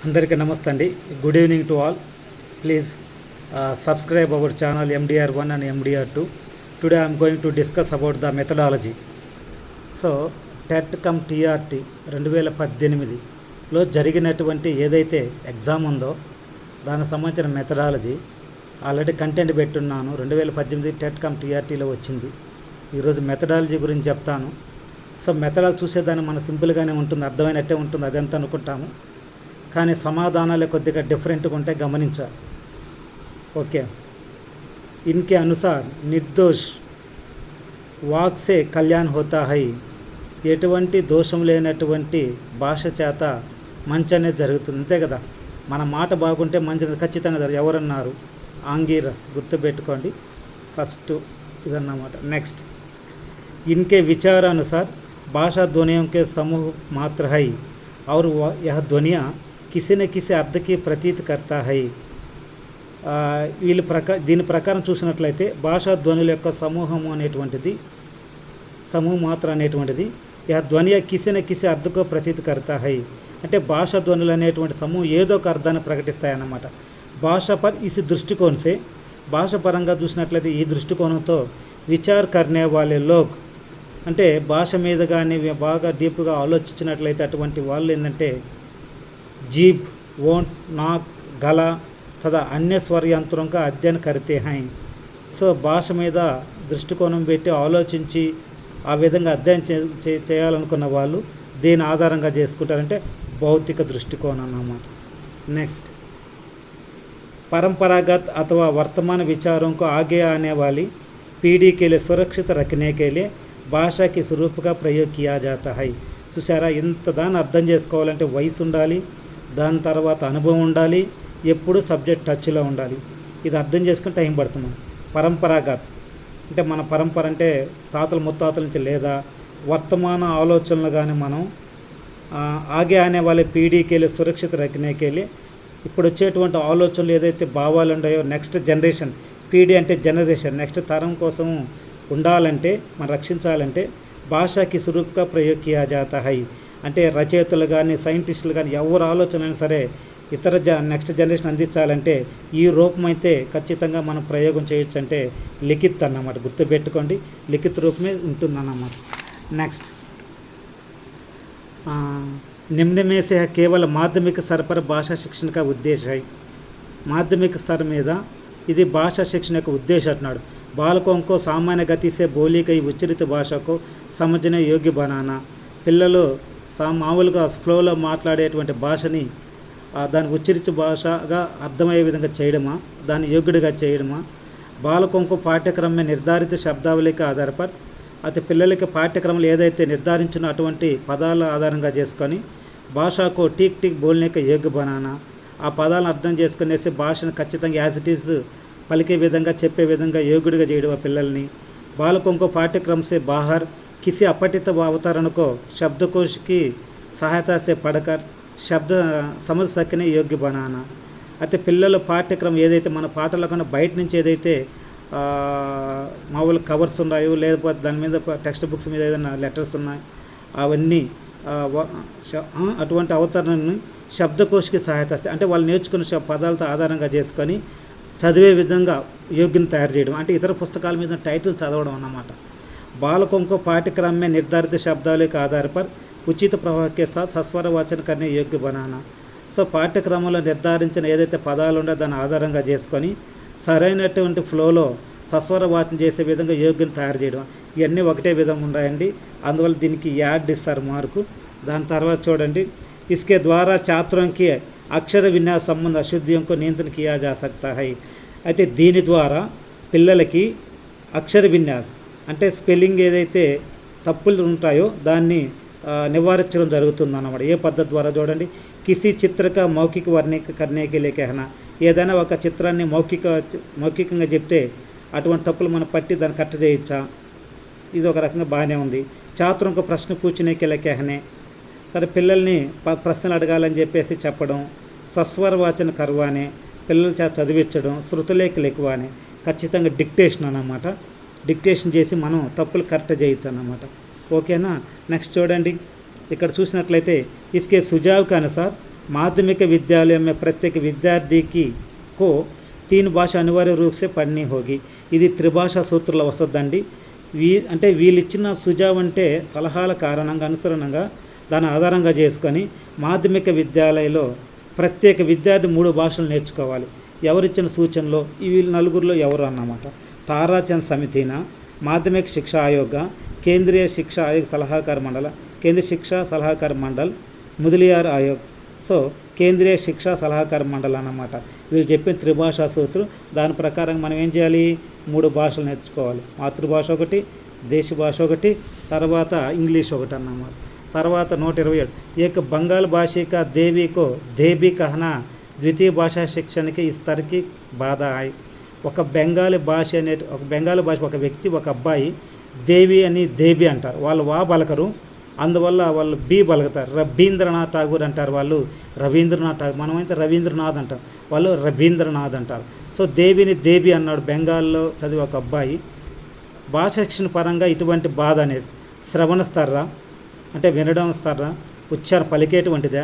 అందరికీ నమస్తే అండి. Good evening to all. Please subscribe our channel MDR1 and MDR2. Today I am going to discuss about the methodology. So TET cum TRT 2018లో జరిగినటువంటి ఏదైతే exam ఉందో దానికి సంబంధించిన మెథడాలజీ ఆల్రెడీ కంటెంట్ పెట్టున్నాను. 2018 టెట్ కమ్ టీఆర్టీలో వచ్చింది. ఈరోజు మెథడాలజీ గురించి చెప్తాను. సో మెథడాలజీ చూసేదాన్ని మన సింపుల్గానే ఉంటుంది, అర్థమైనట్టే ఉంటుంది, అదంతా అనుకుంటాము. కానీ సమాధానాలు కొద్దిగా డిఫరెంట్గా ఉంటాయి, గమనించాలి. ఓకే. ఇన్కే అనుసార్ నిర్దోష్ వాక్సే కళ్యాణ్ హోతా హై. ఎటువంటి దోషం లేనటువంటి భాష చేత మంచి అనేది జరుగుతుంది, అంతే కదా. మన మాట బాగుంటే మంచి ఖచ్చితంగా జరుగుతుంది. ఎవరన్నారు? ఆంగీరస్, గుర్తుపెట్టుకోండి. ఫస్ట్ ఇదన్నమాట. నెక్స్ట్, इनके विचार अनुसार भाषा ध्वनियों के समूह मात्र है और यह ध्वनियाँ किसी न किसी अर्थ की प्रतीत करता है. వీళ్ళ దీని ప్రకారం చూసినట్లయితే భాషా ధ్వనుల యొక్క సమూహము అనేటువంటిది, సమూహ మాత్ర అనేటువంటిది యా ధ్వనియ కిసిన కిసి అర్థకో ప్రతీతి కర్తా హై. అంటే భాషా ధ్వనులు అనేటువంటి సమూహం ఏదో ఒక అర్థాన్ని ప్రకటిస్తాయన్నమాట. భాష పర్ ఇసి దృష్టికోణసే, భాష పరంగా చూసినట్లయితే ఈ దృష్టికోణంతో విచార్ కర్నే వాళ్ళే లోక్, అంటే భాష మీద కానీ బాగా డీప్గా ఆలోచించినట్లయితే అటువంటి వాళ్ళు ఏంటంటే జీబ్, ఓంట్, నాక్, గల తదా అన్య స్వరయంత్రంగా అధ్యయన కరితే హై. సో భాష మీద దృష్టికోణం పెట్టి ఆలోచించి ఆ విధంగా అధ్యయనం చేయాలనుకున్న వాళ్ళు దేని ఆధారంగా చేసుకుంటారంటే భౌతిక దృష్టికోణం అన్నమాట. నెక్స్ట్, परंपरागत अथवा वर्तमान विचारों को आगे आने वाली पीढ़ी के लिए सुरक्षित रखने के लिए భాషా కి స్వరూపుగా ప్రయోగ కియా జాతా హై. చూసారా, ఇంత దాన్ని అర్థం చేసుకోవాలంటే వయసు ఉండాలి, దాని తర్వాత అనుభవం ఉండాలి, ఎప్పుడు సబ్జెక్ట్ టచ్లో ఉండాలి. ఇది అర్థం చేసుకుని టైం పడుతుంది. పరంపరాగత్ అంటే మన పరంపర అంటే తాతల ముత్తాతల నుంచి, లేదా వర్తమాన ఆలోచనలు కానీ మనం ఆగే అనే వాళ్ళ పీడీకేలే సురక్షిత రఖనేకెళ్ళి ఇప్పుడు వచ్చేటువంటి ఆలోచనలు ఏదైతే భావాలు ఉన్నాయో నెక్స్ట్ జనరేషన్, పీడీ అంటే జనరేషన్, నెక్స్ట్ తరం కోసం ఉండాలంటే, మనం రక్షించాలంటే భాషకి స్వరూపుగా ప్రయోగ కియా జాతా హై. అంటే రచయితలు కానీ సైంటిస్టులు కానీ ఎవరు ఆలోచన అయినా సరే ఇతర నెక్స్ట్ జనరేషన్ అందించాలంటే ఈ రూపం అయితే ఖచ్చితంగా మనం ప్రయోగం చేయొచ్చు. అంటే లిఖిత్ అన్నమాట, గుర్తుపెట్టుకోండి, లిఖిత్ రూపమే ఉంటుందన్నమాట. నెక్స్ట్, निम्न में से केवल माध्यमिक स्तर पर भाषा शिक्षण का उद्देश्य है. माध्यमिक स्तर మీద ఇది భాషా శిక్షణ యొక్క ఉద్దేశం అంటున్నాడు. बालकों को सामान्य गति से बोली गई उच्चरित भाषा को समझने योग्य बनाना. పిల్లలు మామూలుగా ఫ్లోలో మాట్లాడేటువంటి భాషని దాని ఉచ్చరించే భాషగా అర్థమయ్యే విధంగా చేయడమా, దాన్ని యోగ్యుడిగా చేయడమా. बालकों को पाठ्यक्रम में निर्धारित शब्दावली के आधार पर, అయితే పిల్లలకి పాఠ్యక్రమాలు ఏదైతే నిర్ధారించిన అటువంటి పదాల ఆధారంగా చేసుకొని భాషకు టీక్ టీక్ బోల్నేక యోగ్య బనానా, ఆ పదాలను అర్థం చేసుకునేసి భాషను ఖచ్చితంగా యాజ్ ఇట్ ఈజ్ పలికే విధంగా చెప్పే విధంగా యోగ్యుడిగా చేయడం ఆ పిల్లల్ని. బాలకొంకో పాఠ్యక్రమ సే బాహర్ కిసి అపఠిత అవతరణ కో శబ్దకోश की सहायता से पढ़कर శబ్ద సమझ सकने యోగ్య బనానా. అయితే పిల్లల పాఠ్యక్రమం ఏదైతే మన పాటల కన్నా బయట నుంచి ఏదైతే మామూలు కవర్స్ ఉన్నాయో, లేకపోతే దాని మీద టెక్స్ట్ బుక్స్ మీద ఏదైనా లెటర్స్ ఉన్నాయి, అవన్నీ అటువంటి అవతరణని శబ్దకోశకి సహాయత, అంటే వాళ్ళు నేర్చుకున్న పదాలతో ఆధారంగా చేసుకొని చదివే విధంగా యోగ్యం తయారు చేయడం, అంటే ఇతర పుస్తకాల మీద టైటిల్ చదవడం అన్నమాట. బాలకొంకో పాఠ్యक्रम में निर्धारित शब्दावली के आधार पर उचित प्रभाव के साथ सस्वर वाचन करने योग्य बनाना. సో పాఠ్యక్రమంలో నిర్ధారించిన ఏదైతే పదాలు ఉండో దాని ఆధారంగా చేసుకొని సరైనటువంటి ఫ్లోలో సస్వర వాచన చేసే విధంగా యోగ్యం తయారు చేయడం, ఇవన్నీ ఒకటే విధంగా ఉన్నాయండి. అందువల్ల దీనికి యాడ్ ఇస్తారు మార్కు. దాని తర్వాత చూడండి, इसके द्वारा छात्रों की అక్షర విన్యాస సంబంధ అశుద్ధియం को నియంత్రణ किया जा सकता है. అయితే దీని ద్వారా పిల్లలకి అక్షర విన్యాస్ అంటే స్పెల్లింగ్ ఏదైతే తప్పులు ఉంటాయో దాన్ని నివారించడం జరుగుతుంది అన్నమాట. ఏ పద్ధతి ద్వారా చూడండి, కిసి చిత్రక మౌఖిక వర్ణిక కర్ణేకి లేఖన, ఏదైనా ఒక చిత్రాన్ని మౌఖికంగా చెప్తే అటువంటి తప్పులు మనం పట్టి దాన్ని కట్ చేయొచ్చా, ఇది ఒక రకంగా బాగానే ఉంది. ఛాత్రంకు ప్రశ్న పూచినేకి లేఖనే, సరే పిల్లల్ని ప్రశ్నలు అడగాలని చెప్పేసి చెప్పడం. సస్వర వాచన కర్వానే, పిల్లల చేత చదివించడం. శృతులేఖ లెక్కువానే, ఖచ్చితంగా డిక్టేషన్ అన్నమాట. డిక్టేషన్ చేసి మనం తప్పులు కరెక్ట్ చేయొచ్చు అన్నమాట. ఓకేనా. నెక్స్ట్ చూడండి, ఇక్కడ చూసినట్లయితే इसके सुझाव के अनुसार माध्यमिक विद्यालय में प्रत्येक विद्यार्थी की को 3 భాష అనివార్య రూప్ సే పढ़नी होगी. ఇది త్రిభాషా సూత్రంలో వస్తుందండి. అంటే వీళ్ళు ఇచ్చిన సుజావ్ అంటే సలహాల కారణంగా అనుసరణంగా దాని ఆధారంగా చేసుకొని మాధ్యమిక విద్యాలయంలో ప్రత్యేక విద్యార్థి 3 భాషలు నేర్చుకోవాలి. ఎవరిచ్చిన సూచనలో వీళ్ళు నలుగురిలో ఎవరు అన్నమాట. తారాచంద్ సమితినా, माध्यमिक शिक्षा आयोग, केंद्रीय शिक्षा आयोग सलाहकार मंडल, केंद्रीय शिक्षा सलाहकार मंडल, मुदलियार आयोग. సో కేంద్రీయ శిక్షా సలహాకార మండలి అన్నమాట. వీళ్ళు చెప్పిన త్రిభాషా సూత్రం దాని ప్రకారం మనం ఏం చేయాలి, 3 భాషలు నేర్చుకోవాలి. మాతృభాష ఒకటి, దేశ భాష ఒకటి, తర్వాత ఇంగ్లీష్ ఒకటి అన్నమాట. తర్వాత 127 एक बंगाल भाषी का देवी को देवी कहना द्वितीय भाषा शिक्षण के इस तरह की बाधा आई. ఒక బెంగాలీ భాష ఒక వ్యక్తి ఒక అబ్బాయి దేవి అని దేవి అంటారు. వాళ్ళు వా పలకరు, అందువల్ల వాళ్ళు బి పలుకుతారు. రవీంద్రనాథ్ ఠాగూర్ అంటారు, వాళ్ళు రవీంద్రనాథ్ ఠాగూర్. మనమైతే రవీంద్రనాథ్ అంటాం, వాళ్ళు రవీంద్రనాథ్ అంటారు. సో దేవిని దేవి అన్నాడు బెంగాల్లో చదివి ఒక అబ్బాయి. భాష శిక్షణ పరంగా ఇటువంటి బాధ అనేది శ్రవణ స్తర్రా అంటే వినడం స్తర్రా, ఉచ్చారణ పలికేటువంటిదా,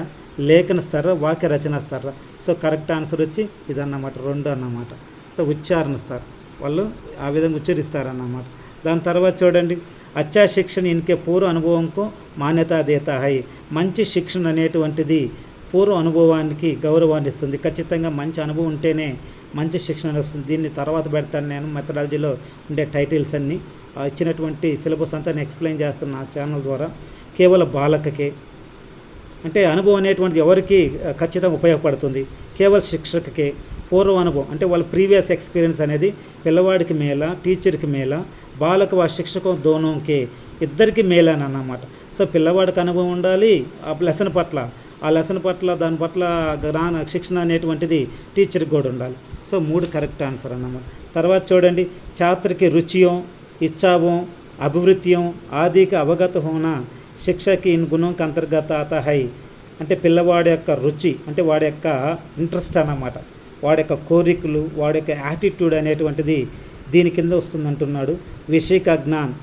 లేఖన స్తర్రా, వాక్య రచన స్తర్రా. సో కరెక్ట్ ఆన్సర్ వచ్చి ఇదన్నమాట, 2 అన్నమాట. సో ఉచ్చారణిస్తారు, వాళ్ళు ఆ విధంగా ఉచ్చరిస్తారన్నమాట. దాని తర్వాత చూడండి, అచ్చా శిక్షణ ఇన్కే పూర్వ అనుభవంకు మాన్యత దేతా హై. మంచి శిక్షణ అనేటువంటిది పూర్వ అనుభవానికి గౌరవాన్ని ఇస్తుంది. ఖచ్చితంగా మంచి అనుభవం ఉంటేనే మంచి శిక్షణ వస్తుంది. దీన్ని తర్వాత పెడతాను నేను, మెథడాలజీలో ఉండే టైటిల్స్ అన్నీ ఇచ్చినటువంటి సిలబస్ అంతా నేను ఎక్స్ప్లెయిన్ చేస్తాను నా ఛానల్ ద్వారా. కేవలం బాలకకే అంటే అనుభవం అనేటువంటిది ఎవరికి ఖచ్చితంగా ఉపయోగపడుతుంది, కేవలం శిక్షకకే. పూర్వ అనుభవం అంటే వాళ్ళ ప్రీవియస్ ఎక్స్పీరియన్స్ అనేది పిల్లవాడికి మేలా, టీచర్కి మేలా, బాలకు వా శిక్షకం దోనోకే, ఇద్దరికి మేలని అన్నమాట. సో పిల్లవాడికి అనుభవం ఉండాలి ఆ లెసన్ పట్ల, ఆ లెసన్ పట్ల దాని పట్ల శిక్షణ అనేటువంటిది టీచర్కి కూడా ఉండాలి. సో 3 కరెక్ట్ ఆన్సర్ అన్నమాట. తర్వాత చూడండి, ఛాత్రకి రుచియం, ఇచ్చావం, అభివృత్యం, ఆదికి అవగత హోనా శిక్షకి ఇన్ గుణంకి అంతర్గత ఆతా హై. అంటే పిల్లవాడి యొక్క రుచి అంటే వాడి యొక్క ఇంట్రెస్ట్ అన్నమాట, వాడి యొక్క కోరికలు, వాడి యొక్క యాటిట్యూడ్ అనేటువంటిది దీని కింద వస్తుందంటున్నాడు. విషయక జ్ఞాన్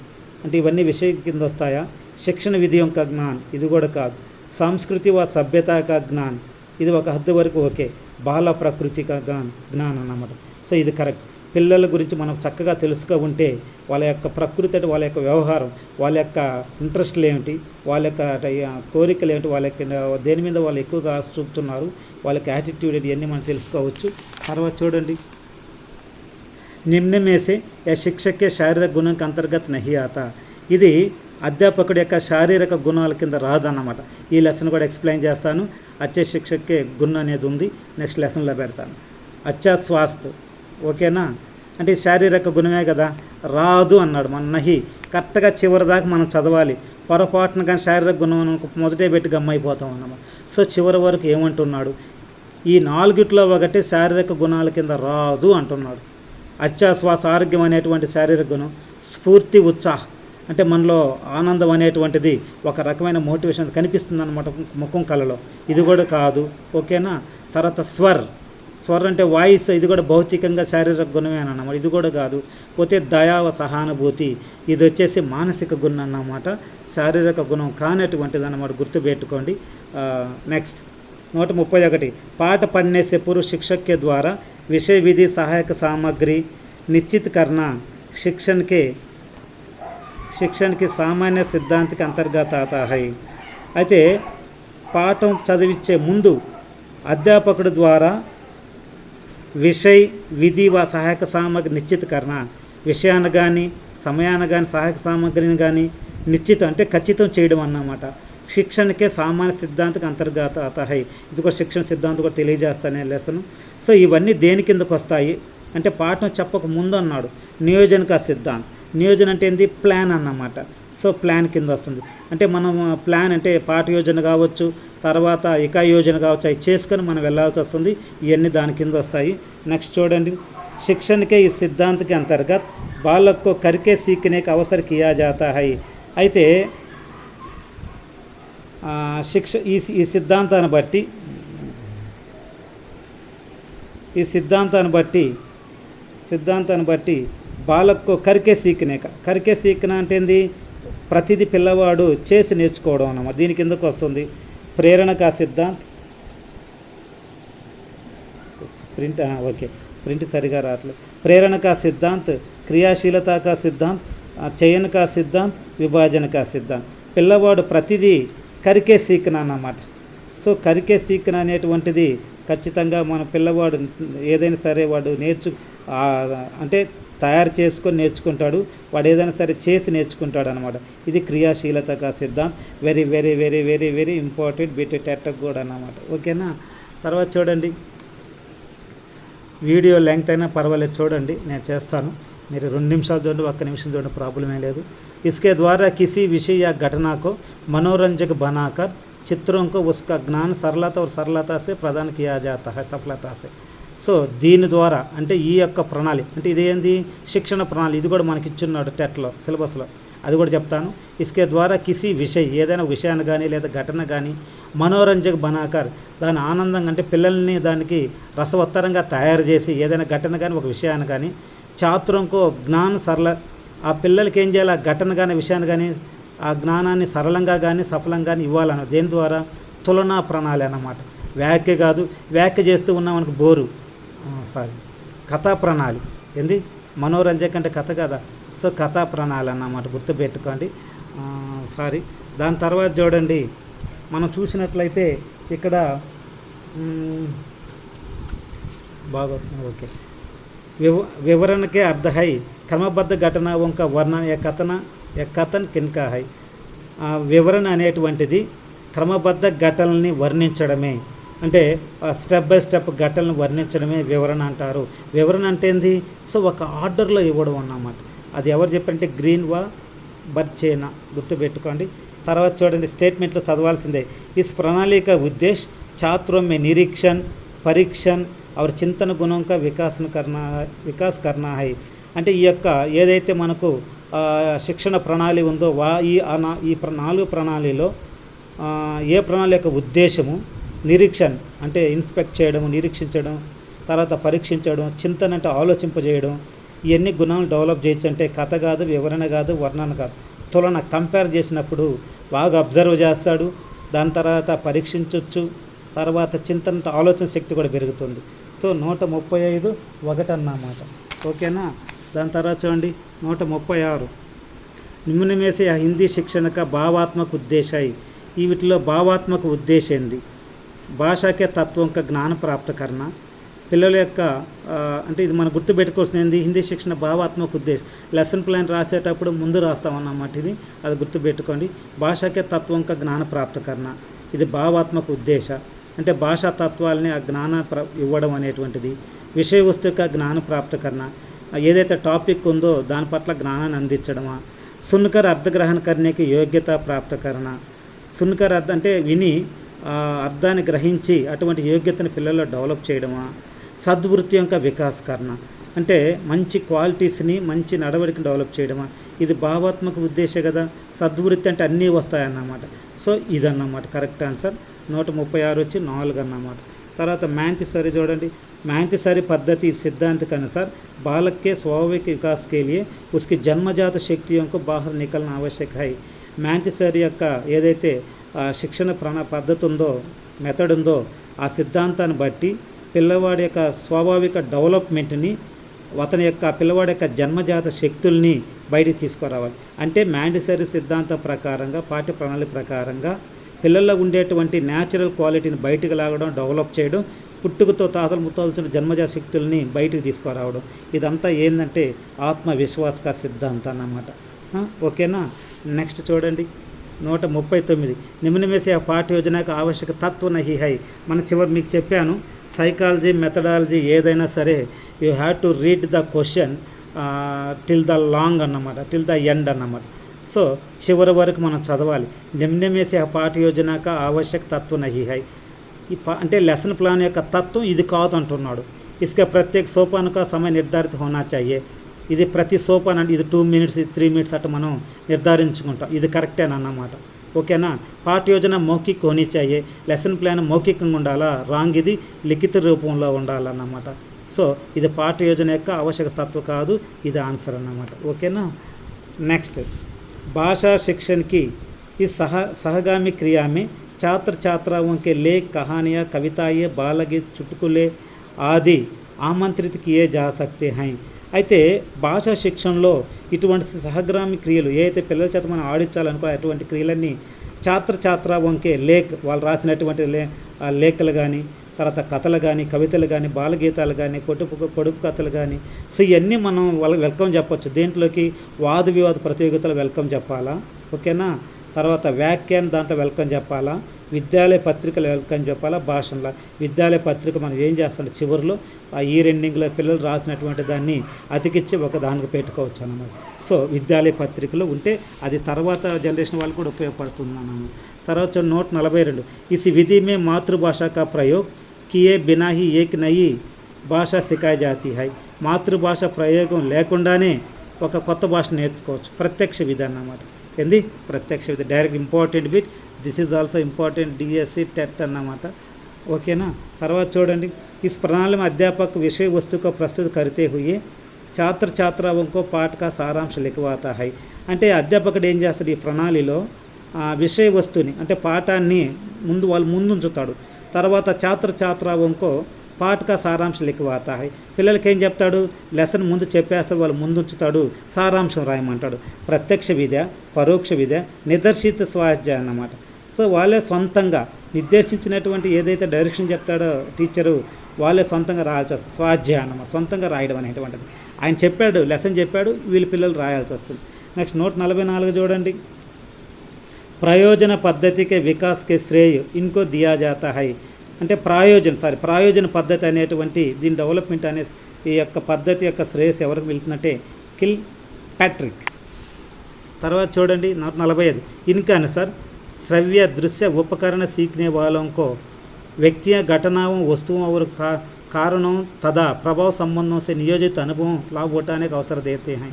అంటే ఇవన్నీ విషయ కింద వస్తాయా. శిక్షణ విధి యొక్క జ్ఞాన్ ఇది కూడా కాదు. సంస్కృతి వా సభ్యత కా జ్ఞాన్ ఇది ఒక హద్దు వరకు ఓకే. బాల ప్రకృతిక జ్ఞాన్ అన్నమాట. సో ఇది కరెక్ట్. పిల్లల గురించి మనం చక్కగా తెలుసుకు ఉంటే వాళ్ళ యొక్క ప్రకృతి అంటే వాళ్ళ యొక్క వ్యవహారం, వాళ్ళ యొక్క ఇంట్రెస్ట్లు ఏమిటి, వాళ్ళ యొక్క కోరికలు ఏమిటి, వాళ్ళ యొక్క దేని మీద వాళ్ళు ఎక్కువగా ఆశ చూపుతున్నారు, వాళ్ళ యొక్క యాటిట్యూడ్ ఇవన్నీ మనం తెలుసుకోవచ్చు. తర్వాత చూడండి, నిమ్న మేసే యా శిక్షకే శారీరక గుణంకి అంతర్గత నహి ఆతా. ఇది అధ్యాపకుడి యొక్క శారీరక గుణాల కింద రాదన్నమాట. ఈ లెసన్ కూడా ఎక్స్ప్లెయిన్ చేస్తాను. అచ్చే శిక్షకే గుణం అనేది ఉంది, నెక్స్ట్ లెసన్లో పెడతాను. అచ్చా స్వాస్థ్ ఓకేనా, అంటే శారీరక గుణమే కదా, రాదు అన్నాడు. మన నహి కరెక్ట్గా చివరి దాకా మనం చదవాలి. పొరపాటున కానీ శారీరక గుణం మొదటే పెట్టి గమ్మైపోతాం అన్నమాట. సో చివరి వరకు ఏమంటున్నాడు, ఈ 4 ఒకటి శారీరక గుణాల కింద రాదు అంటున్నాడు. అచ్చా శ్వాస ఆరోగ్యం అనేటువంటి శారీరక గుణం, స్ఫూర్తి ఉత్సాహం అంటే మనలో ఆనందం అనేటువంటిది ఒక రకమైన మోటివేషన్ కనిపిస్తుంది అన్నమాట ముఖం కళలో, ఇది కూడా కాదు ఓకేనా. తర్వాత స్వర్ అంటే వాయిస్, ఇది కూడా భౌతికంగా శారీరక గుణమే అన్నమాట, ఇది కూడా కాదు. పోతే దయావ సహానుభూతి, ఇది వచ్చేసి మానసిక గుణం అన్నమాట, శారీరక గుణం కానటువంటిది అన్నమాట, గుర్తుపెట్టుకోండి. నెక్స్ట్ 131 पाठ पढ़ने से पूर्व शिक्षक के द्वारा विषय विधि सहायक सामग्री निश्चित करना शिक्षण की सामान्य सिद्धांत के अंतर्गत आता है. అయితే పాఠం చదివించే ముందు అధ్యాపకుడి ద్వారా విషయ విధి వా సహాయక సామగ్రి నిశ్చిత కరణ, విషయాన్ని కానీ సమయాన్ని కానీ సహాయక సామగ్రిని కానీ నిశ్చితం అంటే ఖచ్చితం చేయడం అన్నమాట. శిక్షణకే సామాన్య సిద్ధాంతకు అంతర్గత అతహై, ఇది కూడా శిక్షణ సిద్ధాంతం కూడా తెలియజేస్తానే లెసన్. సో ఇవన్నీ దేని కిందకు వస్తాయి అంటే పాఠం చెప్పక ముందు అన్నాడు నియోజనక సిద్ధాంతం. నియోజన అంటే ఏంది, ప్లాన్ అన్నమాట. సో ప్లాన్ కింద వస్తుంది. అంటే మనం ప్లాన్ అంటే పాఠ యోజన కావచ్చు, తర్వాత ఇకా యోజన కావచ్చు, అవి చేసుకొని మనం వెళ్ళాల్సి వస్తుంది. ఇవన్నీ దాని కింద వస్తాయి. నెక్స్ట్ చూడండి, శిక్షణకే ఈ సిద్ధాంతకి అంతర్గత్ బాలకో కరికే సీఖనేకి అవసర కియా జాతా హై. అయితే ఈ సిద్ధాంతాన్ని బట్టి బాలకో కరికే సీఖన అంటే ఏంది, ప్రతిదీ పిల్లవాడు చేసి నేర్చుకోవడం అన్నమాట, దీని కిందకు వస్తుంది. ప్రేరణక సిద్ధాంత్ ప్రింట్ ఓకే, ప్రింట్ సరిగా రావట్లేదు. ప్రేరణ కా సిద్ధాంత్, క్రియాశీలత కా సిద్ధాంత్, చయన్ కా సిద్ధాంత్, విభాజన కా సిద్ధాంత్. పిల్లవాడు ప్రతిదీ కరికే సీకన అన్నమాట. సో కరికే సీకన అనేటువంటిది ఖచ్చితంగా మన పిల్లవాడు ఏదైనా సరే వాడు అంటే తయారు చేసుకొని నేర్చుకుంటాడు, వాడు ఏదైనా సరే చేసి నేర్చుకుంటాడు అనమాట. ఇది క్రియాశీలత కా సిద్ధాంత్. Very very very very very important bit టెట్కి కూడా అన్నమాట. ఓకేనా. తర్వాత చూడండి, వీడియో లెంగ్త్ అయినా పర్వాలేదు, చూడండి నేను చేస్తాను. మీరు 2 నిమిషాలు చూడండి, 1 నిమిషం చూడండి, ప్రాబ్లం ఏం లేదు. इसके द्वारा किसी विषय या घटना को मनोरंजक बनाकर चित्रों को उसका ज्ञान सरलता और सरलता से प्रदान किया जाता है सफलता से. సో దీని ద్వారా అంటే ఈ యొక్క ప్రణాళి అంటే ఇదేంది శిక్షణ ప్రణాళి, ఇది కూడా మనకి ఇచ్చున్నాడు టెట్లో సిలబస్లో, అది కూడా చెప్తాను. ఇస్కే ద్వారా కిసి విషయ్ ఏదైనా విషయాన్ని కానీ లేదా ఘటన కానీ మనోరంజక బనాకర్ దాని ఆనందంగా అంటే పిల్లల్ని దానికి రసవత్తరంగా తయారు చేసి ఏదైనా ఘటన కానీ ఒక విషయాన్ని కానీ ఛాత్రంకో జ్ఞాన సరళ ఆ పిల్లలకి ఏం చేయాలి, ఆ ఘటన కానీ విషయాన్ని కానీ ఆ జ్ఞానాన్ని సరళంగా కానీ సఫలంగా కానీ ఇవ్వాలన్న దేని ద్వారా తులనా ప్రణాళి అన్నమాట. వ్యాఖ్య కాదు, వ్యాఖ్య చేస్తూ ఉన్నామనుకు బోరు, కథా ప్రణాళి. ఏంది మనోరంజక అంటే కథ కదా, సో కథా ప్రణాళి అన్నమాట, గుర్తుపెట్టుకోండి. దాని తర్వాత చూడండి, మనం చూసినట్లయితే ఇక్కడ బాగా వస్తుంది. ఓకే, विवरण के अर्थ है क्रमबद्ध घटनाओं का वर्णन या कथन किनका है. వివరణ అనేటువంటిది క్రమబద్ధ ఘటనల్ని వర్ణించడమే, అంటే స్టెప్ బై స్టెప్ ఘటనలు వర్ణించడమే వివరణ అంటారు. వివరణ అంటే ఏంది, సో ఒక ఆర్డర్లో ఇవ్వడం అన్నమాట. అది ఎవరు చెప్పారంటే గ్రీన్వా బర్చేనా, గుర్తుపెట్టుకోండి. తర్వాత చూడండి, స్టేట్మెంట్లో చదవాల్సిందే. इस प्रणाली का उद्देश्य छात्रों में निरीक्षण, परीक्षण और चिंतन गुणों का विकास करना है. అంటే ఈ యొక్క ఏదైతే మనకు శిక్షణ ప్రణాళి ఉందో ఈ 4 ప్రణాళిలో ఏ ప్రణాళి యొక్క ఉద్దేశము నిరీక్షణ అంటే ఇన్స్పెక్ట్ చేయడం, నిరీక్షించడం, తర్వాత పరీక్షించడం, చింతన అంటే ఆలోచింపజేయడం, ఇవన్నీ గుణాలు డెవలప్ చేయొచ్చు. అంటే కథ కాదు, వివరణ కాదు, వర్ణన కాదు, తులన కంపేర్ చేసినప్పుడు బాగా అబ్జర్వ్ చేస్తాడు, దాని తర్వాత పరీక్షించవచ్చు, తర్వాత చింతన ఆలోచన శక్తి కూడా పెరుగుతుంది. సో 135 అన్నమాట. ఓకేనా. దాని తర్వాత చూడండి 136 निम्न में से हिंदी शिक्षण का भावात्मक उद्देश्य है. ఈ వీటిలో భావాత్మక ఉద్దేశం ఏంది, భాషకే తత్వం యొక్క జ్ఞానం ప్రాప్త కరణ. పిల్లల యొక్క అంటే ఇది మనం గుర్తుపెట్టుకోవాల్సింది హిందీ శిక్షణ భావాత్మక ఉద్దేశం. లెసన్ ప్లాన్ రాసేటప్పుడు ముందు రాస్తామన్నమాట, ఇది అది గుర్తుపెట్టుకోండి. భాషకే తత్వం యొక్క జ్ఞాన ప్రాప్త కరణ, ఇది భావాత్మక ఉద్దేశ అంటే భాషా తత్వాలని ఆ జ్ఞాన ఇవ్వడం అనేటువంటిది. విషయ వస్తుక జ్ఞాన ప్రాప్త కరణ, ఏదైతే టాపిక్ ఉందో దాని పట్ల జ్ఞానాన్ని అందించడమా. సున్కర్ అర్థగ్రహణ కర్ణకి యోగ్యత ప్రాప్త కరణ. సున్కర్ అంటే విని అర్థాన్ని గ్రహించి అటువంటి యోగ్యతను పిల్లల్లో డెవలప్ చేయడమా. సద్వృత్తి యొక్క వికాసకరణ అంటే మంచి క్వాలిటీస్ని మంచి నడవడికని డెవలప్ చేయడమా. ఇది భావాత్మక ఉద్దేశం కదా. సద్వృత్తి అంటే అన్నీ వస్తాయన్నమాట. సో ఇదన్నమాట కరెక్ట్ ఆన్సర్. 136 వచ్చి 4 అన్నమాట. తర్వాత మ్యాంతిసరి చూడండి. మ్యాంతిసరి పద్ధతి सिद्धांत के अनुसार बालक के स्वाभाविक विकास के लिए उसकी जन्मजात शक्तियों को बाहर निकलना आवश्यक है. మ్యాంతిసరి యొక్క ఏదైతే శిక్షణ పద్ధతి ఉందో, మెథడ్ ఉందో, ఆ సిద్ధాంతాన్ని బట్టి పిల్లవాడి యొక్క స్వాభావిక డెవలప్మెంట్ని, అతని యొక్క పిల్లవాడి యొక్క జన్మజాత శక్తుల్ని బయటికి తీసుకురావాలి. అంటే మ్యాంతిసరి సిద్ధాంతం ప్రకారంగా, పాఠ్య ప్రణాళిక ప్రకారంగా పిల్లల్లో ఉండేటువంటి న్యాచురల్ క్వాలిటీని బయటకు లాగడం, డెవలప్ చేయడం, పుట్టుకతో తాతలు ముత్తాలుతున్న జన్మజాత శక్తుల్ని బయటకు తీసుకురావడం, ఇదంతా ఏంటంటే ఆత్మవిశ్వాసక సిద్ధాంతం అన్నమాట. ఓకేనా. నెక్స్ట్ చూడండి 139 నిమ్న में से पाठ योजना का आवश्यक तत्व नहीं है. మన చివరి మీకు చెప్పాను సైకాలజీ మెథడాలజీ ఏదైనా సరే you have to read the question till the long అన్నమాట, టిల్ ద ఎండ్ అన్నమాట. సో చివరి వరకు మనం చదవాలి. నిమ్న में से पाठ योजना का आवश्यक तत्व नहीं है. అంటే లెసన్ ప్లాన్ యొక్క తత్వం ఇది కాదు అంటున్నాడు. इसका प्रत्येक सोपान का समय निर्धारित होना चाहिए. ఇది ప్రతి సోపాన్ అంటే ఇది 2 minutes 3 minutes అట్లా మనం నిర్ధారించుకుంటాం. ఇది కరెక్టేనన్నమాట. ఓకేనా. పాఠ యోజన మౌఖిక హోనీ చాయే. లెసన్ ప్లాన్ మౌఖికంగా ఉండాలా, రాంగ్ ఇది లిఖిత రూపంలో ఉండాలన్నమాట. సో ఇది పాఠ యోజన యొక్క ఆవశ్యక తత్వ కాదు, ఇది ఆన్సర్ అన్నమాట. ఓకేనా. నెక్స్ట్ భాషా शिक्षण की इस सहगामी क्रिया में छात्र छात्राओं के लेख, कहानियाँ, कविताएँ, बालगीत, चुटकुले ఆది ఆమంత్రిత కియే జా సక్తే హై. అయితే భాషా శిక్షణలో ఇటువంటి సహగ్రామి క్రియలు ఏ అయితే పిల్లల చేత మనం ఆడించాలనుకో అటువంటి క్రియలన్నీ ఛాత్ర వంకే వాళ్ళు రాసినటువంటి లేఖలు కానీ, తర్వాత కథలు కానీ, కవితలు కానీ, బాలగీతాలు కానీ, పొడుపు కథలు కానీ, సో ఇవన్నీ మనం వాళ్ళకి వెల్కమ్ చెప్పొచ్చు. దేంట్లోకి వాద వివాద ప్రతియోగితలు వెల్కమ్ చెప్పాలా, ఓకేనా. తర్వాత వ్యాఖ్యానం దాంట్లో వెల్కమ్ చెప్పాలా, విద్యాలయ పత్రికలు వెల్కమ్ చెప్పాలా. భాషలో విద్యాలయ పత్రిక మనం ఏం చేస్తాం చివరిలో ఆ ఇయర్ ఎండింగ్లో పిల్లలు రాసినటువంటి దాన్ని అతికిచ్చి ఒక దానికి పెట్టుకోవచ్చు అన్నమాట. సో విద్యాలయ పత్రికలు ఉంటే అది తర్వాత జనరేషన్ వాళ్ళకి కూడా ఉపయోగపడుతుంది అన్నమాట. తర్వాత నోట్ 42 ఇసి విధి మే మాతృభాష కా ప్రయోగ్ కియే బినా హీ ఏక్ నయి భాష సికాయి జాతి హై. మాతృభాష ప్రయోగం లేకుండానే ఒక కొత్త భాష నేర్చుకోవచ్చు. ప్రత్యక్ష విధి అన్నమాట. ఏంది ప్రత్యక్ష విధి, direct important bit. This is also important DSC TET అన్నమాట, ఓకేనా. తర్వాత చూడండి, ఇస్ ప్రణాళి में अध्यापक विषय वस्तु को प्रस्तुत करते हुए छात्राओं को पाठ का सारांश लिखवाता है. అంటే అధ్యాపకుడు ఏం చేస్తాడు ఈ ప్రణాళిలో విషయ వస్తువుని అంటే పాఠాన్ని వాళ్ళు ముందుంచుతాడు. తర్వాత ఛాత్రావంకో పాఠక సారాంశ లిఖవాతా హై. పిల్లలకి ఏం చెప్తాడు, లెసన్ ముందు చెప్పేస్తాడు, వాళ్ళు ముందుంచుతాడు, సారాంశం రాయమంటాడు. ప్రత్యక్ష విద్య, పరోక్ష విద్య, నిదర్శిత స్వాధ్యాయం అన్నమాట. సో వాళ్ళే సొంతంగా నిర్దేశించినటువంటి ఏదైతే డైరెక్షన్ చెప్తాడో టీచరు వాళ్ళే సొంతంగా రాయాల్సి వస్తుంది. స్వాధ్యాయం అన్నమాట, సొంతంగా రాయడం అనేటువంటిది. ఆయన చెప్పాడు, లెసన్ చెప్పాడు, వీళ్ళ పిల్లలు రాయాల్సి వస్తుంది. నెక్స్ట్ నోట్ 44 చూడండి, ప్రయోజన పద్ధతికి వికాస్కి శ్రేయ్ ఇన్కో దియా జాతా హై. అంటే ప్రయోజన పద్ధతి అనేటువంటి దీని డెవలప్మెంట్ అనే ఈ యొక్క పద్ధతి యొక్క శ్రేయస్ ఎవరికి వెళ్తుందంటే కిల్ ప్యాట్రిక్. తర్వాత చూడండి 45 इनके अनुसार श्रव्य दृश्य उपकरण सीखने वालों को व्यक्तियों घटनाओं वस्तुओं और कारणों तथा प्रभाव संबंधों से नियोजित अनुभव लाभ उठाने का अवसर देते हैं.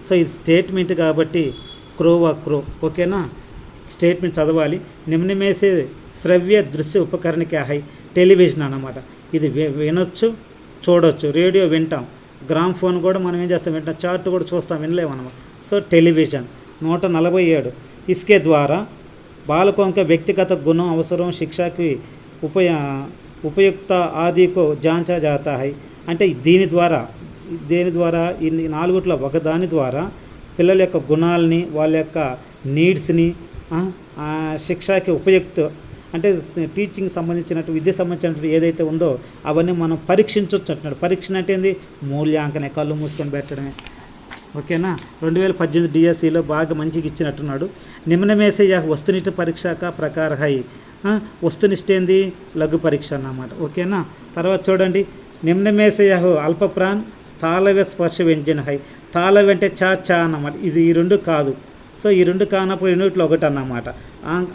సో ఇది స్టేట్మెంట్ కాబట్టి క్రో ఓకేనా. స్టేట్మెంట్ చదవాలి. నిమ్నమేసే శ్రవ్య దృశ్య ఉపకరణ క్యా హై, టెలివిజన్ అన్నమాట. ఇది వినొచ్చు, చూడొచ్చు. రేడియో వింటాం, గ్రామ్ ఫోన్ కూడా మనం ఏం చేస్తాం వింటాం, చార్ట్ కూడా చూస్తాం, వినలేము అన్నమాట. So television. 147 ఇస్కే ద్వారా బాలకోं के వ్యక్తిగత గుణం అవసరం శిక్షకి ఉపయుక్త ఆదికో జాంచా జాతా హై. అంటే దేని ద్వారా ఈ నాలుగుట్లో ఒక దాని ద్వారా పిల్లల యొక్క గుణాలని, వాళ్ళ యొక్క నీడ్స్ని, శిక్షకి ఉపయుక్త అంటే టీచింగ్ సంబంధించినట్టు విద్య సంబంధించినట్టు ఏదైతే ఉందో అవన్నీ మనం పరీక్షించవచ్చు అంటున్నాడు. పరీక్ష అంటే ఏంది, మూల్యాంకనే, కళ్ళు మూసుకొని పెట్టడమే, ఓకేనా. 2018 డిఎస్సిలో బాగా మంచిగా ఇచ్చినట్టున్నాడు. నిమ్నమేసే వస్తునిష్ట పరీక్షక ప్రకార హై. వస్తునిష్ట ఏంది, లఘు పరీక్ష అన్నమాట, ఓకేనా. తర్వాత చూడండి, నిమ్నమేసే అల్పప్రాణ్ తాళవ్య స్పర్శ వ్యంజన హై. తాళవ్య అంటే చా అన్నమాట. ఇది ఈ రెండు కాదు. సో ఈ రెండు కానప్పుడు రెండిట్లో ఒకటి అన్నమాట.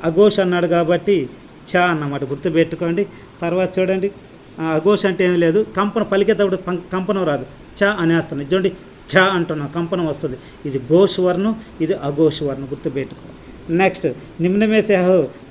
అఘోష్ అన్నాడు కాబట్టి చా అన్నమాట, గుర్తుపెట్టుకోండి. తర్వాత చూడండి, అఘోష్ అంటే ఏమీ లేదు, పలికేటప్పుడు కంపనం రాదు, చా అనేస్తుంది. చూడండి, ఛ అంటున్నాం, కంపనం వస్తుంది. ఇది ఘోష్ వర్ణం, ఇది అఘోష్ వర్ణం, గుర్తుపెట్టుకోవాలి. నెక్స్ట్ నిమ్నమేసే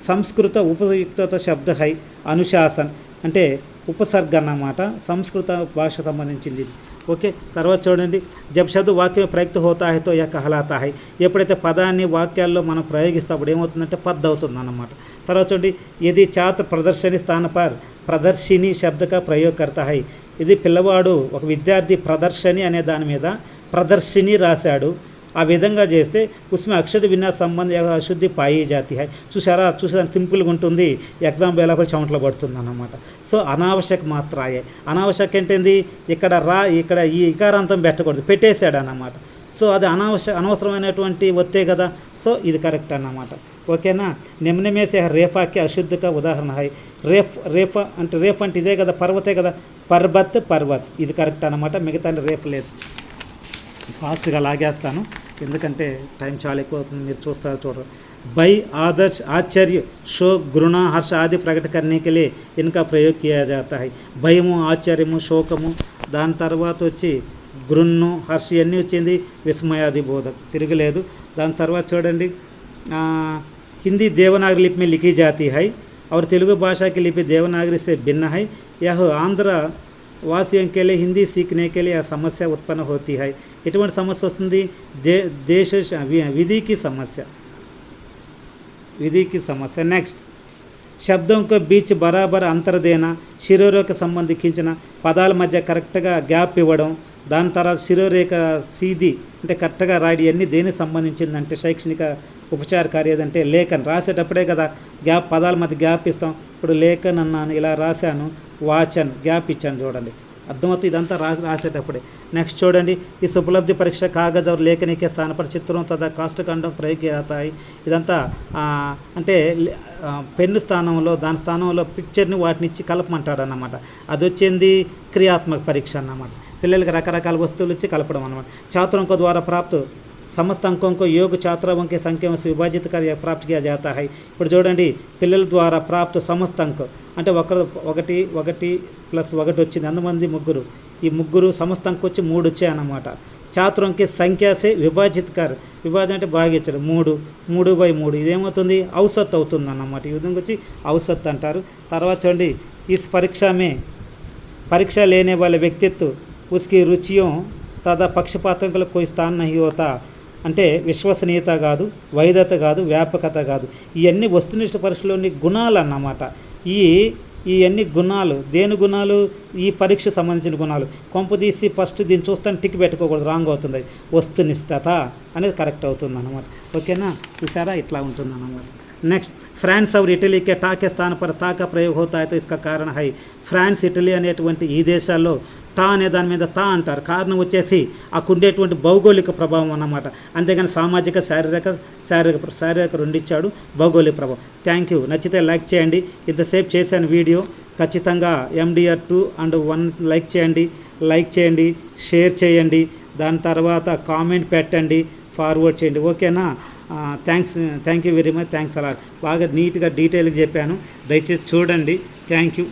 సంస్కృత ఉపయుక్త శబ్ద హై అనుశాసన్ అంటే ఉపసర్గ అన్నమాట, సంస్కృత భాష సంబంధించింది ఇది, ఓకే. తర్వాత చూడండి, జబ్ శబ్ద వాక్యం ప్రయుక్త హోతా హై తో యా కహలాతా హై. ఎప్పుడైతే పదాన్ని వాక్యాల్లో మనం ప్రయోగిస్తే అప్పుడు ఏమవుతుందంటే పద్ అవుతుంది అన్నమాట. తర్వాత చూడండి, ఇది ఛాత్ర ప్రదర్శని స్థాన పర్ ప్రదర్శిని శబ్దక ప్రయోగ కర్తా హై. ఇది పిల్లవాడు ఒక విద్యార్థి ప్రదర్శని అనే దాని మీద ప్రదర్శిని రాశాడు, ఆ విధంగా చేస్తే ఉస్మే అక్షర విన్యాస సంబంధ అశుద్ధి పాయి జాతి హై. చూసారా సింపుల్గా ఉంటుంది, ఎగ్జామ్ వేళపై చెమటలో పడుతుంది అన్నమాట. సో అనావశ్యక మాత్రాయే. అనావశ్యక ఏంటింది, ఇక్కడ ఈ ఇకారాంతం పెట్టకూడదు, పెట్టేశాడు అన్నమాట. సో అది అనవసరమైనటువంటి ఒత్తే కదా. సో ఇది కరెక్ట్ అన్నమాట, ఓకేనా. నిమ్నమేసే రేఫాకి అశుద్ధిక ఉదాహరణ హై. రేఫ్ అంటే ఇదే కదా, పర్వతే కదా, పర్వత్ ఇది కరెక్ట్ అన్నమాట. మిగతా రేఫ్ లేదు. ఫాస్ట్గా లాగేస్తాను ఎందుకంటే టైం చాలా ఎక్కువ అవుతుంది, మీరు చూడరు. భై ఆదర్శ ఆశ్చర్య శోక్ గుణ హర్ష ఆది ప్రకట करने के लिए इनका प्रयोग किया जाता है. భయము, ఆశ్చర్యము, శోకము, దాని తర్వాత వచ్చి గృన్ను, హర్ష అన్నీ వచ్చింది, విస్మయాది బోధ తిరగలేదు. దాని తర్వాత చూడండి, హిందీ దేవనాగరి లిపి में लिखी जाती है और तेलुगु भाषा की लिपि देवनागरी से भिन्न है. यह आंध्र वासियों के लिए हिंदी सीखने के लिए समस्या उत्पन्न होती है. ఎటువంటి సమస్య వస్తుంది, విధికి సమస్య. నెక్స్ట్ శబ్దంకు బీచ్ బరాబర్ అంతర్దేన శిరోరేఖ సంబంధించిన పదాల మధ్య కరెక్ట్గా గ్యాప్ ఇవ్వడం, దాని తర్వాత శిరోరేఖ సీది అంటే కరెక్ట్గా రాయడం, ఇవన్నీ దేనికి సంబంధించిందంటే శైక్షణిక ఉపచార కార్యం ఏదంటే లేఖన్ రాసేటప్పుడే కదా గ్యాప్, పదాల మధ్య గ్యాప్ ఇస్తాం. ఇప్పుడు లేఖన్ అన్నాను, ఇలా రాశాను, వాచన్ గ్యాప్ ఇచ్చాను చూడండి, అర్థమవుతుంది. ఇదంతా రాసేటప్పుడే. నెక్స్ట్ చూడండి, ఈ ఉపలబ్ధి పరీక్ష కాగజ్ और लेखनी के स्थान पर चित्रों तथा काष्ठखंडों प्रयोग किया जाता है. ఇదంతా అంటే పెన్ను స్థానంలో దాని స్థానంలో పిక్చర్ని వాటిని ఇచ్చి కలపమంటాడు అన్నమాట. అది వచ్చింది క్రియాత్మక పరీక్ష అన్నమాట. పిల్లలకి రకరకాల వస్తువులు ఇచ్చి కలపడం అన్నమాట. छात्रों को द्वारा प्राप्त సమస్త అంకంకు యోగ ఛాత్రవం కే సంఖ్య విభాజిత కార్య ప్రాప్తి కియా జాతా హై. ఇప్పుడు చూడండి, పిల్లల ద్వారా ప్రాప్త సమస్త అంకం అంటే ఒకటి ప్లస్ ఒకటి వచ్చింది, అంతమంది ముగ్గురు, ఈ ముగ్గురు సమస్త అంకం వచ్చి 3 వచ్చాయన్నమాట. ఛాత్రంకి సంఖ్యసే విభాజిత కార్య, విభాజన అంటే భాగించడం, 3/3 ఇదేమవుతుంది ఔసత్ అవుతుంది అన్నమాట. ఈ విధంగా వచ్చి ఔసత్ అంటారు. తర్వాత చూడండి, ఇస్ పరీక్ష లేనే వాళ్ళ వ్యక్తిత్వ ఉస్కి రుచియో తదా పక్షపాతం కోయి స్థాన్ నహీ హోతా. అంటే విశ్వసనీయత కాదు, వైదత కాదు, వ్యాపకత కాదు, ఇవన్నీ వస్తునిష్ట పరీక్షలోని గుణాలు అన్నమాట. ఇవన్నీ గుణాలు దేని గుణాలు? ఈ పరీక్ష సంబంధించిన గుణాలు. కొంపదీసి ఫస్ట్ దీన్ని చూస్తాను టిక్ పెట్టుకోకూడదు, రాంగ్ అవుతుంది. వస్తునిష్టత అనేది కరెక్ట్ అవుతుంది అన్నమాట. ఓకేనా, చూసారా, ఇట్లా ఉంటుంది అన్నమాట. నెక్స్ట్, ఫ్రాన్స్ और ఇటలీ के टा के स्थान पर ता का प्रयोग होता है तो इसका कारण है. ఫ్రాన్స్, ఇటలీ అనేటువంటి ఈ దేశాల్లో టా అనే దాని మీద తా అంటారు. కారణం వచ్చేసి అక్కడ ఉండేటువంటి భౌగోళిక ప్రభావం అన్నమాట. అంతేగాని సామాజిక శారీరక రెండు ఇచ్చాడు, భౌగోళిక ప్రభావం. Thank you. నచ్చితే లైక్ చేయండి. ఇంతసేపు చేశాను వీడియో, ఖచ్చితంగా MDR 2 and 1 లైక్ చేయండి, షేర్ చేయండి, దాని తర్వాత కామెంట్ పెట్టండి, ఫార్వర్డ్ చేయండి. ఓకేనా, thank you very much. Thanks a lot. బాగా నీట్గా డీటెయిల్గా చెప్పాను, దయచేసి చూడండి. Thank you.